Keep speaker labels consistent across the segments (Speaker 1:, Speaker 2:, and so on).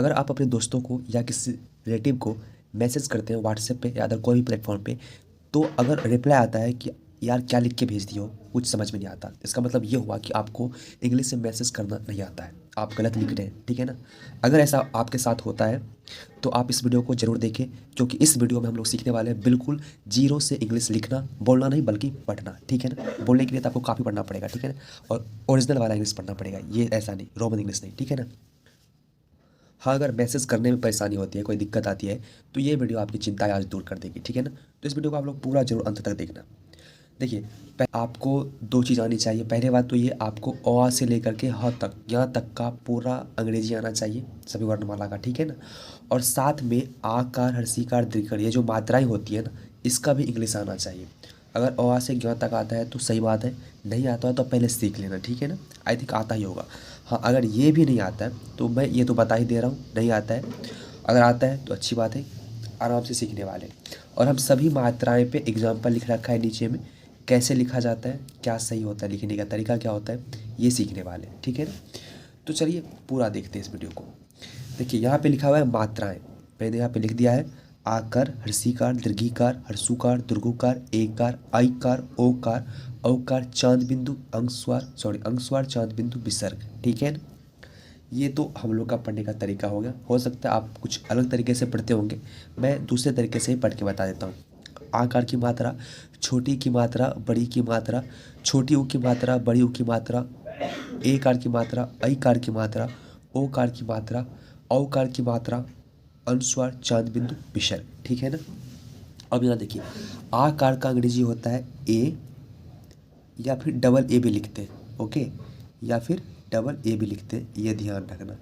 Speaker 1: अगर आप अपने दोस्तों को या किसी रिलेटिव को मैसेज करते हैं व्हाट्सएप पे या अदर कोई भी प्लेटफॉर्म पे, तो अगर रिप्लाई आता है कि यार क्या लिख के भेज दियो, कुछ समझ में नहीं आता, इसका मतलब ये हुआ कि आपको इंग्लिश में मैसेज करना नहीं आता है, आप गलत लिख रहे हैं, ठीक है ना। अगर ऐसा आपके साथ होता है तो आप इस वीडियो को ज़रूर देखें, क्योंकि इस वीडियो में हम लोग सीखने वाले हैं बिल्कुल जीरो से इंग्लिश लिखना, बोलना नहीं बल्कि पढ़ना, ठीक है ना। बोलने के लिए तो आपको काफ़ी पढ़ना पड़ेगा, ठीक है ना, और ओरिजिनल वाला इंग्लिश पढ़ना पड़ेगा, ये ऐसा नहीं रोमन इंग्लिश नहीं, ठीक है ना। हाँ, अगर मैसेज करने में परेशानी होती है, कोई दिक्कत आती है, तो ये वीडियो आपकी चिंताएं आज दूर कर देगी, ठीक है ना। तो इस वीडियो को आप लोग पूरा जरूर अंत तक देखना। देखिए, आपको दो चीज़ आनी चाहिए। पहले बात तो ये, आपको अ से लेकर के ह तक, यहाँ तक का पूरा अंग्रेजी आना चाहिए, सभी वर्णमाला का, ठीक है ना। और साथ में आकार, हर्षीकार, दीर्घकार, ये जो मात्राएं होती है ना, इसका भी इंग्लिश आना चाहिए। अगर अ से ज्ञ तक आता है तो सही बात है, नहीं आता है तो पहले सीख लेना, ठीक है ना। आई थिंक आता ही होगा। हाँ, अगर ये भी नहीं आता है तो मैं ये तो बता ही दे रहा हूँ, नहीं आता है। अगर आता है तो अच्छी बात है, आराम से सीखने वाले। और हम सभी मात्राएं पे एग्जाम्पल लिख रखा है नीचे में, कैसे लिखा जाता है, क्या सही होता है, लिखने का तरीका क्या होता है, ये सीखने वाले, ठीक है ना। तो चलिए पूरा देखते हैं इस वीडियो को। देखिए, यहाँ पे लिखा हुआ है मात्राएं, मैंने यहाँ पे लिख दिया है आकार, हर्षीकार, दीर्घीकार, हर्षुकार, दुर्घुकार, एकार, आईकार, ओकार, औकार, चांद बिंदु, अंगस्वार, चांद बिंदु, विसर्ग, ठीक है ना। ये तो हम लोग का पढ़ने का तरीका हो गया। हो सकता है आप कुछ अलग तरीके से पढ़ते होंगे, मैं दूसरे तरीके से ही पढ़ के बता देता हूँ। आकार की मात्रा, छोटी की मात्रा, बड़ी की मात्रा, छोटी ऊ की मात्रा, बड़ी ऊ की मात्रा, एकार की मात्रा, ऐकार की मात्रा, ओकार की मात्रा, औकार की मात्रा, अनुस्वार, चांद बिंदु, विसर्ग, ठीक है ना। अब यहाँ देखिए, आकार का अंग्रेजी होता है ए, या फिर डबल ए भी लिखते हैं, ओके, या फिर डबल ए भी लिखते हैं, ये ध्यान रखना।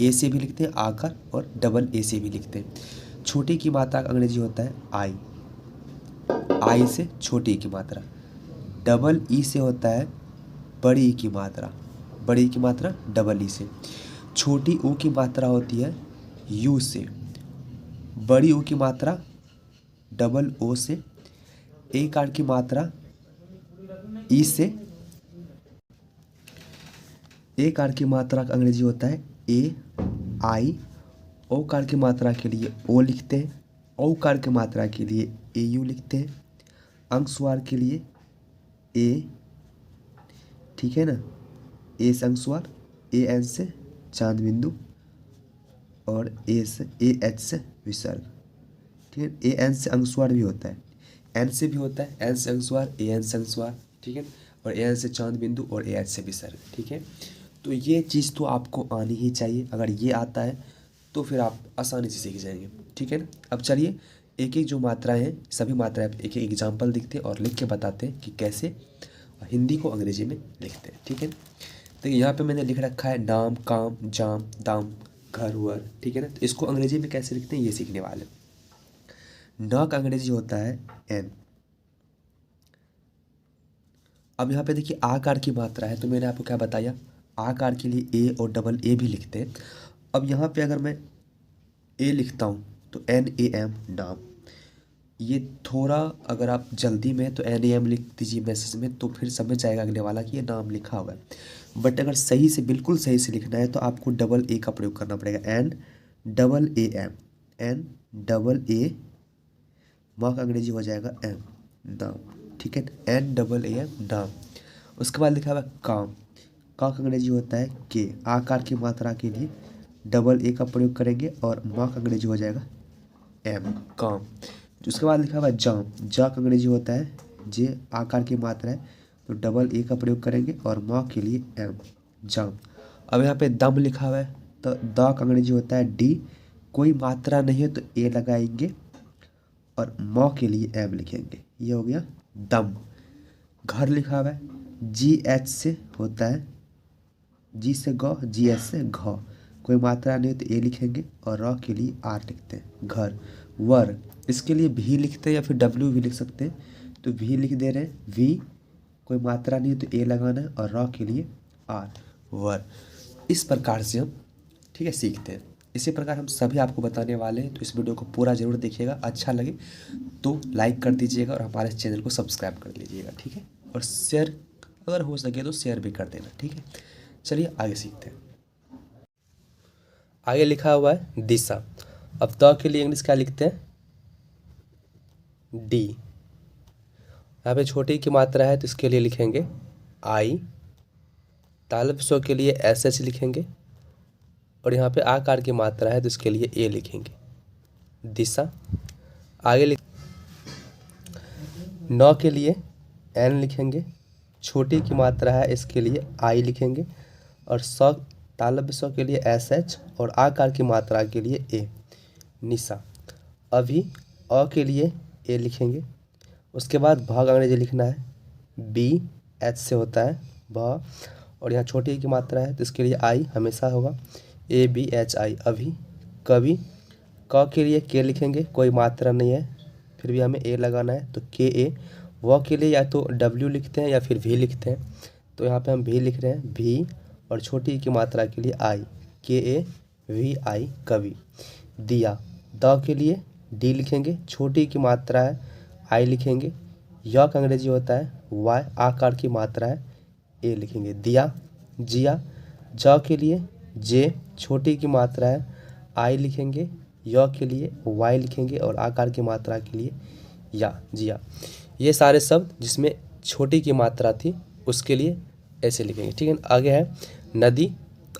Speaker 1: ए से भी लिखते हैं आकार और डबल ए से भी लिखते हैं। छोटी की मात्रा का अंग्रेजी होता है आई, आई से छोटी की मात्रा। डबल ई से होता है बड़ी ई की मात्रा, बड़ी ई की मात्रा डबल ई से। छोटी ऊ की मात्रा होती है यू से, बड़ी ऊ की मात्रा डबल ओ से। ए कार की मात्रा ई से, ए कार की मात्रा का अंग्रेजी होता है ए आई। ओ कार की मात्रा के लिए ओ लिखते हैं, औ कार की मात्रा के लिए ए यू लिखते हैं, अंकस्वार के लिए ए, ठीक है ना, ए से अंकस्वार, ए एन से चांद बिंदु, और ए से ए एच से विसर्ग, ठीक है। ए एन से अंकस्वार भी होता है, एन से भी होता है, एन से अंकस्वार, ए एन से अंकस्वार, ठीक है, और ए एन से चांद बिंदु, और ए एच से विसर्ग, ठीक है। तो ये चीज़ तो आपको आनी ही चाहिए। अगर ये आता है तो फिर आप आसानी से सीख जाएंगे, ठीक है ना। अब चलिए एक एक जो मात्राएं हैं, सभी मात्राएं एक एक एग्जाम्पल लिखते हैं और लिख के बताते हैं कि कैसे हिंदी को अंग्रेजी में लिखते हैं, ठीक है ना। देखिए, यहाँ पे मैंने लिख रखा है नाम, काम, जाम, दाम, घर वर, ठीक है ना। तो इसको अंग्रेजी में कैसे लिखते हैं ये सीखने वाले। न का अंग्रेजी होता है एन। अब यहाँ पे देखिए आकार की मात्रा है, तो मैंने आपको क्या बताया, आकार के लिए ए और डबल ए भी लिखते हैं। अब यहाँ पे अगर मैं ए लिखता हूँ तो एन ए एम, नाम। ये थोड़ा अगर आप जल्दी में तो एन ए एम लिख दीजिए मैसेज में, तो फिर समझ जाएगा अगले वाला कि ये नाम लिखा हुआ है। बट अगर सही से, बिल्कुल सही से लिखना है तो आपको डबल ए का प्रयोग करना पड़ेगा, N double A M, N double A, माँ का अंग्रेजी हो जाएगा एम, नाम, ठीक है, एन डबल ए एम, नाम। उसके बाद लिखा हुआ है काम, का अंग्रेजी होता है के। आकार की मात्रा के लिए डबल ए का प्रयोग करेंगे और माँ का अंग्रेजी हो जाएगा एम, काम। उसके बाद लिखा हुआ है जाम, जा का अंग्रेजी होता है जे, आकार की मात्रा है तो डबल ए का प्रयोग करेंगे और माँ के लिए एम, जाम। अब यहाँ पे दम लिखा हुआ है, तो द का अंग्रेजी होता है डी, कोई मात्रा नहीं है तो ए लगाएंगे और मौ के लिए एम लिखेंगे, ये हो गया दम। घर लिखा हुआ है जी एच से होता है, जी से गौ, जी एच से घ, कोई मात्रा नहीं हो तो ए लिखेंगे और र के लिए आर लिखते हैं, घर। वर, इसके लिए भी लिखते हैं या फिर डब्ल्यू भी लिख सकते हैं, तो भी लिख दे रहे हैं, वी, कोई मात्रा नहीं है तो ए लगाना है और र के लिए आर, वर। इस प्रकार से हम, ठीक है, सीखते हैं। इसी प्रकार हम सभी आपको बताने वाले हैं, तो इस वीडियो को पूरा ज़रूर देखिएगा। अच्छा लगे तो लाइक कर दीजिएगा और हमारे चैनल को सब्सक्राइब कर लीजिएगा, ठीक है। और शेयर, अगर हो सके तो शेयर भी कर देना, ठीक है। चलिए आगे सीखते हैं।
Speaker 2: आगे लिखा हुआ है दिशा। अब द के लिए इंग्लिश क्या लिखते हैं, डी। यहाँ पे छोटी की मात्रा है तो इसके लिए लिखेंगे आई। तालव्य स्व के लिए एस एच लिखेंगे, और यहाँ पे आकार की मात्रा है तो इसके लिए ए लिखेंगे, दिशा। आगे नौ के लिए एन लिखेंगे, छोटी की मात्रा है इसके लिए आई लिखेंगे, और सौ तालव्य स्व के लिए एस एच, और आकार की मात्रा के लिए ए, निशा। अभी अ के लिए ए लिखेंगे। उसके बाद भाग अंग्रेजी लिखना है, बी एच से होता है भ, और यहाँ छोटी की मात्रा है तो इसके लिए आई हमेशा होगा, ए बी एच आई, अभी। कभी क के लिए के लिखेंगे, कोई मात्रा नहीं है फिर भी हमें ए लगाना है तो के ए। व के लिए या तो डब्ल्यू लिखते हैं या फिर वी लिखते हैं, तो यहाँ पे हम वी लिख रहे हैं, भी, और छोटी की मात्रा के लिए आई, के ए वी आई, कवि। दिया, द के लिए डी लिखेंगे, छोटी की मात्रा है आई लिखेंगे, य का अंग्रेजी होता है वाई, आकार की मात्रा है ए लिखेंगे, दिया। जिया, ज के लिए जे, छोटी की मात्रा है आई लिखेंगे, य के लिए वाई लिखेंगे, और आकार की मात्रा के लिए या, जिया। ये सारे शब्द जिसमें छोटी की मात्रा थी उसके लिए ऐसे लिखेंगे, ठीक है। आगे है नदी।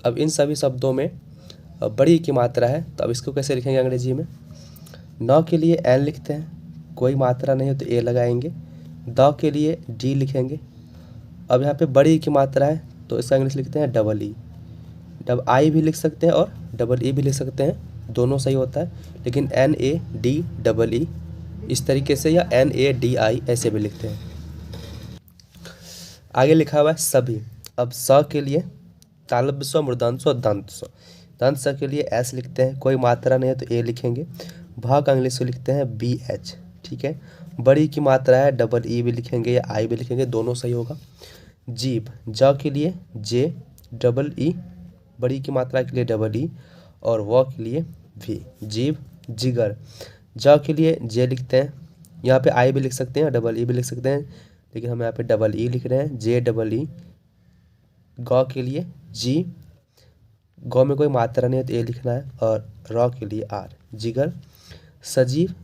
Speaker 2: अब इन सभी शब्दों में बड़ी की मात्रा है तो अब इसको कैसे लिखेंगे अंग्रेजी में, न के लिए एन लिखते हैं, कोई मात्रा नहीं हो तो ए लगाएंगे। द के लिए डी लिखेंगे। अब यहाँ पे बड़ी की मात्रा है तो इसका इंग्लिश लिखते हैं डबल ई। डब आई भी लिख सकते हैं और डबल ई भी लिख सकते हैं, दोनों सही होता है, लेकिन N A D double E इस तरीके से, या एन ए डी आई ऐसे भी लिखते हैं। आगे लिखा हुआ है सभी। अब स के लिए तालव्य स्व, मूर्धन्य स्व, दंत स्व। दंत स्व के लिए एस लिखते हैं, कोई मात्रा नहीं है तो ए लिखेंगे। भ का इंग्लिश में लिखते हैं बी एच, ठीक है। बड़ी की मात्रा है डबल ई भी लिखेंगे या आई भी लिखेंगे, दोनों सही होगा। जीभ, ज के लिए जे डबल ई, बड़ी की मात्रा के लिए डबल ई, और व के लिए भी, जीभ। जिगर, ज के लिए जे लिखते हैं, यहाँ पे आई भी लिख सकते हैं और डबल ई भी लिख सकते हैं, लेकिन हम यहाँ पे डबल ई लिख रहे हैं, जे डबल ई। ग के लिए जी, गौ में कोई मात्रा नहीं है तो ए लिखना है, और र के लिए आर, जिगर। सजीव,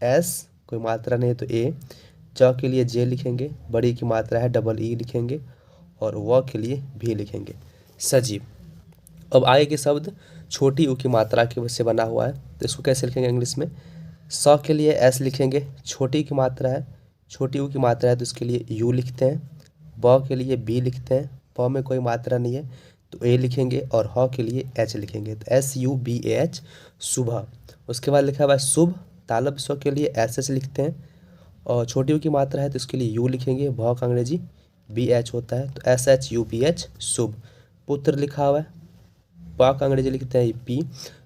Speaker 2: एस, कोई मात्रा नहीं है तो ए। च के लिए जे लिखेंगे, बड़ी की मात्रा है डबल ई लिखेंगे, और व के लिए भी लिखेंगे, सजीव। अब आगे के शब्द छोटी ऊ की मात्रा की वजह से बना हुआ है तो इसको कैसे लिखेंगे इंग्लिश में, स के लिए एस लिखेंगे, छोटी की मात्रा है, छोटी ऊ की मात्रा है तो इसके लिए यू लिखते हैं। ब के लिए बी लिखते हैं, प में कोई मात्रा नहीं है तो ए लिखेंगे, और ह के लिए एच लिखेंगे, तो S U B A H, सुबह। उसके बाद लिखा हुआ है शुभ। तालव्य स्व के लिए एस एच लिखते हैं, और छोटी ऊ की मात्रा है तो इसके लिए यू लिखेंगे। भ का अंग्रेजी बी एच होता है तो S H U B H, Shubh. पुत्र लिखा हुआ है, प का अंग्रेजी लिखते हैं पी,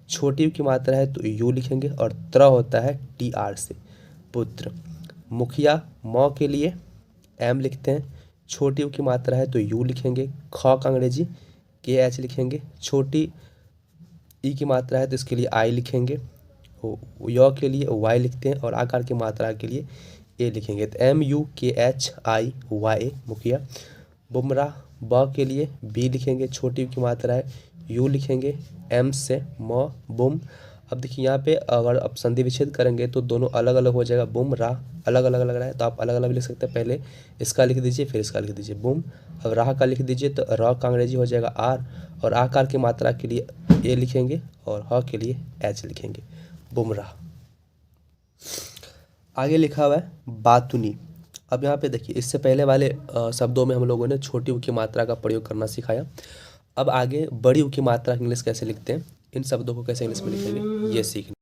Speaker 2: छोटी ऊ की मात्रा है तो यू लिखेंगे, और त्र होता है टी आर से, पुत्र। मुखिया, म के लिए एम लिखते हैं, छोटी ऊ की मात्रा है तो यू लिखेंगे। ख का अंग्रेजी के एच लिखेंगे, छोटी ई की मात्रा है तो इसके लिए आई लिखेंगे। य के लिए वाई लिखते हैं, और आकार की मात्रा के लिए ए लिखेंगे, तो एम यू के एच आई वाई, मुखिया। बुमराह, ब के लिए बी लिखेंगे, छोटी की मात्रा है यू लिखेंगे, एम से म, बुम। अब देखिए यहाँ पे अगर आप संधि विच्छेद करेंगे तो दोनों अलग अलग हो जाएगा, बुम राह अलग अलग लग रहा है तो आप अलग अलग भी लिख सकते हैं, पहले इसका लिख दीजिए फिर इसका लिख दीजिए, बुम। अब राह का लिख दीजिए तो र का अंग्रेजी हो जाएगा आर, और आकार की मात्रा के लिए ए लिखेंगे, और ह के लिए एच लिखेंगे, बुमराह। आगे लिखा हुआ है बातुनी। अब यहाँ पे देखिए इससे पहले वाले शब्दों में हम लोगों ने छोटी ऊ की मात्रा का प्रयोग करना सिखाया। अब आगे बड़ी ऊ की मात्रा इंग्लिश कैसे लिखते हैं, इन शब्दों को कैसे इंग्लिश में लिखेंगे ये सीखना।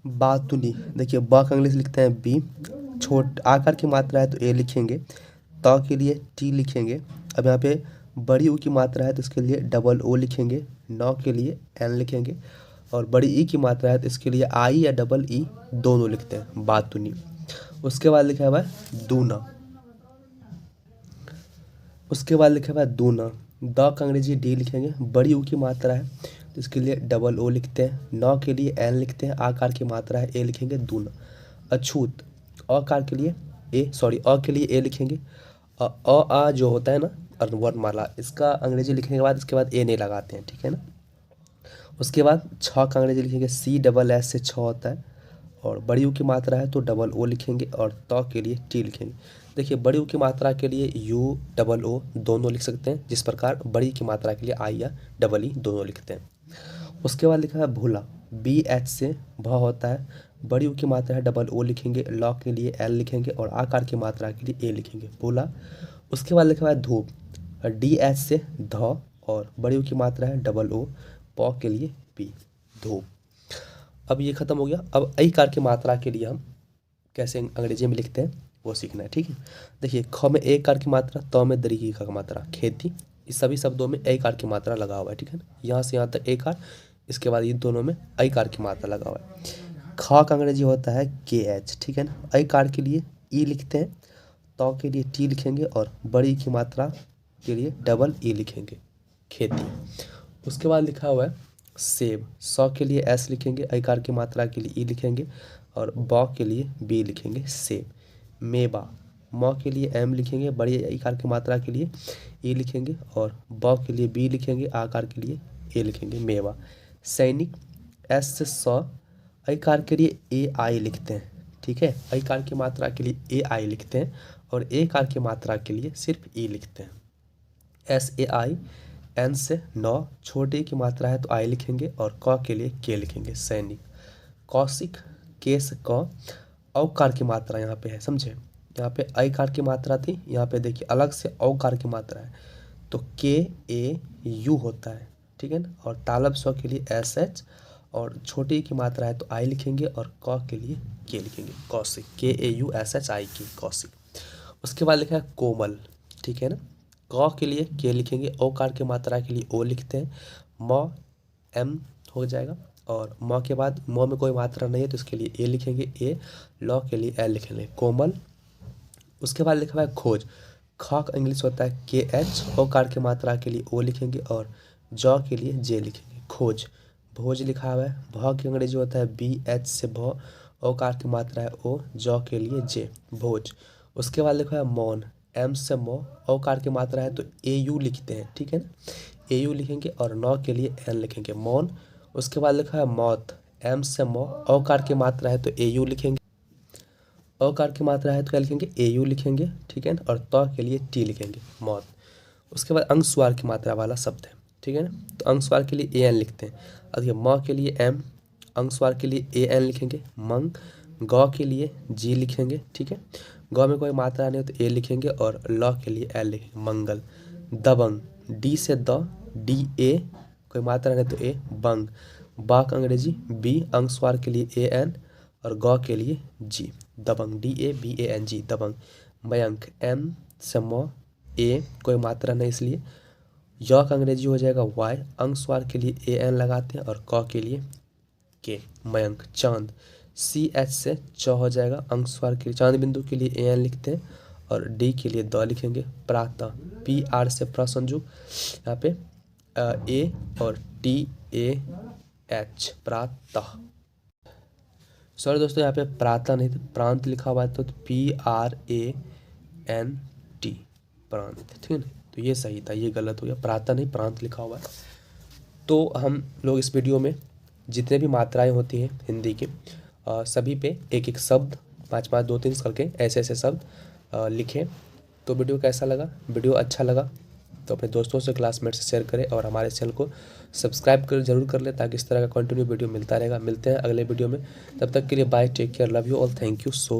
Speaker 2: बातुनी, देखिए ब का इंग्लिश लिखते हैं बी, छोट आकार की मात्रा है तो ए लिखेंगे, त के लिए टी लिखेंगे। अब यहाँ पे बड़ी ऊ की मात्रा है तो इसके लिए डबल ओ लिखेंगे, न के लिए एन लिखेंगे, और बड़ी ई की मात्रा है तो इसके लिए आई या डबल ई दोनों लिखते हैं, बातुनी। उसके बाद लिखा हुआ है दूना। उसके बाद लिखा हुआ है दूना, द का अंग्रेजी डी लिखेंगे, बड़ी ऊ की मात्रा है तो इसके लिए डबल ओ लिखते हैं, न के लिए एन लिखते हैं, आकार की मात्रा है ए लिखेंगे, दूना। अछूत, अकार के लिए अ के लिए ए लिखेंगे, आ जो होता है ना वर्णमाला, इसका अंग्रेजी लिखने के बाद इसके बाद ए नहीं लगाते हैं, ठीक है ना। उसके बाद छ का अंग्रेजी लिखेंगे CSS से छ होता है, और बड़ी ऊ की मात्रा है तो डबल ओ लिखेंगे, और त के लिए टी लिखेंगे। देखिए बड़ी ऊ की मात्रा के लिए यू डबल ओ दोनों लिख सकते हैं, जिस प्रकार बड़ी की मात्रा के लिए आई या डबल ई दोनों लिखते हैं। उसके बाद लिखा है भूला, BH से भ होता है, बड़ी ऊ की मात्रा है डबल ओ लिखेंगे, ल के लिए एल लिखेंगे, और आकार की मात्रा के लिए ए लिखेंगे, भूला। उसके बाद लिखा है धूप, DH से ध, और बड़ी ऊ की मात्रा है डबल ओ, प के लिए पी, धूप। अब ये खत्म हो गया। अब ऐ कार की मात्रा के लिए हम कैसे अंग्रेजी में लिखते हैं वो सीखना है, ठीक है। देखिए ख में ए कार की मात्रा, त में दरी का मात्रा, खेती, इस सभी शब्दों में ऐ कार की मात्रा लगा हुआ है, ठीक है ना। यहाँ से यहाँ तक ए कार, इसके बाद इन दोनों में ऐ कार की मात्रा लगा हुआ है। ख का अंग्रेजी होता है KH, ठीक है ना। ऐ कार के लिए ई लिखते हैं, त के लिए टी लिखेंगे, और बड़ी की मात्रा के लिए डबल ई लिखेंगे, खेती। उसके बाद लिखा हुआ है सेब, स के लिए एस लिखेंगे, ऐ कार की मात्रा के लिए ई लिखेंगे, और ब के लिए बी लिखेंगे, सेब। मेवा, म के लिए एम लिखेंगे, बड़ी ऐ कार की मात्रा के लिए ई लिखेंगे, और ब के लिए बी लिखेंगे, आकार के लिए ए लिखेंगे, मेवा। सैनिक, एस से स, ऐ कार के लिए ए आई लिखते हैं, ठीक है। ऐ कार की मात्रा के लिए ए आई लिखते हैं, और ए कार की मात्रा के लिए सिर्फ ई लिखते हैं। SAI, एन से नौ, छोटे की मात्रा है तो आई लिखेंगे, और क के लिए के लिखेंगे, सैनिक। कौशिक, के से क, औकार की मात्रा यहाँ पे है, समझे। यहाँ पे ऐ कार की मात्रा थी, यहाँ पे देखिए अलग से औकार की मात्रा है, तो KAU होता है, ठीक है ना। और तालब स्व के लिए SH, और छोटे की मात्रा है तो आई लिखेंगे, और क के लिए के लिखेंगे, कौशिक, KAUSHIK, कौशिक। उसके बाद लिखा है कोमल, ठीक है ना। क के लिए के लिखेंगे, औकार की मात्रा के लिए ओ लिखते हैं, म एम हो जाएगा, और म के बाद म में कोई मात्रा नहीं है तो इसके लिए ए लिखेंगे, ए, ल के लिए एल लिखेंगे, कोमल। उसके बाद लिखा हुआ है खोज, ख का इंग्लिश होता है KH, औकार की मात्रा के लिए ओ लिखेंगे, और ज के लिए जे लिखेंगे, खोज। भोज लिखा हुआ है, भ की अंग्रेजी होता है BH से भ, औकार की मात्रा है ओ, ज के लिए जे, भोज। उसके बाद लिखा है मौन, एम से मो, औकार की मात्रा है तो AU लिखते हैं, ठीक है ना, AU लिखेंगे, और नौ के लिए एन लिखेंगे, मौन। उसके बाद लिखा है मौत, एम से मो, औकार की मात्रा है तो AU लिखेंगे, औकार की मात्रा है तो क्या लिखेंगे, AU लिखेंगे, ठीक है ना, और त के लिए टी लिखेंगे, मौत। उसके बाद अंगस्वार की मात्रा वाला शब्द है, ठीक है ना, तो अंगस्वार के लिए AN लिखते हैं। अब ये म के लिए M, अंगस्वार के लिए AN लिखेंगे, मंग। ग के लिए G लिखेंगे, ठीक है। ग में कोई मात्रा नहीं हो तो A लिखेंगे, और ल के लिए L लिखेंगे, मंगल। दबंग, D से द, DA, कोई मात्रा नहीं तो A, बंग। बा का अंग्रेजी B, अंगस्वार के लिए AN, और ग के लिए G, दबंग, DABANG, दबंग। मयंक, M से म, A, कोई मात्रा नहीं इसलिए, य का अंग्रेजी हो जाएगा Y, अंगस्वार के लिए AN लगाते हैं, और क के लिए के, मयंक। चांद, CH से च हो जाएगा, अंगस्वार के लिए चांद बिंदु के लिए AN लिखते हैं, और D के लिए द लिखेंगे। प्रातः, PR से प्रसंजुक, यहाँ पे A और TAH, प्रातः। सॉरी दोस्तों, यहाँ पे प्रातः नहीं तो प्रांत लिखा हुआ है, तो PRANT, प्रांत, ठीक है ना। तो ये सही था, ये गलत हो गया, प्रातः नहीं प्रांत लिखा हुआ है। तो हम लोग इस वीडियो में जितने भी मात्राएं होती हैं हिंदी की, सभी पे एक एक शब्द 5-5, 2-3 करके ऐसे ऐसे शब्द लिखें। तो वीडियो कैसा लगा? वीडियो अच्छा लगा तो अपने दोस्तों से, क्लासमेट से शेयर करें, और हमारे चैनल को सब्सक्राइब कर जरूर कर लें, ताकि इस तरह का कंटिन्यू वीडियो मिलता रहेगा। मिलते हैं अगले वीडियो में, तब तक के लिए bye, take care, love you all, thank you so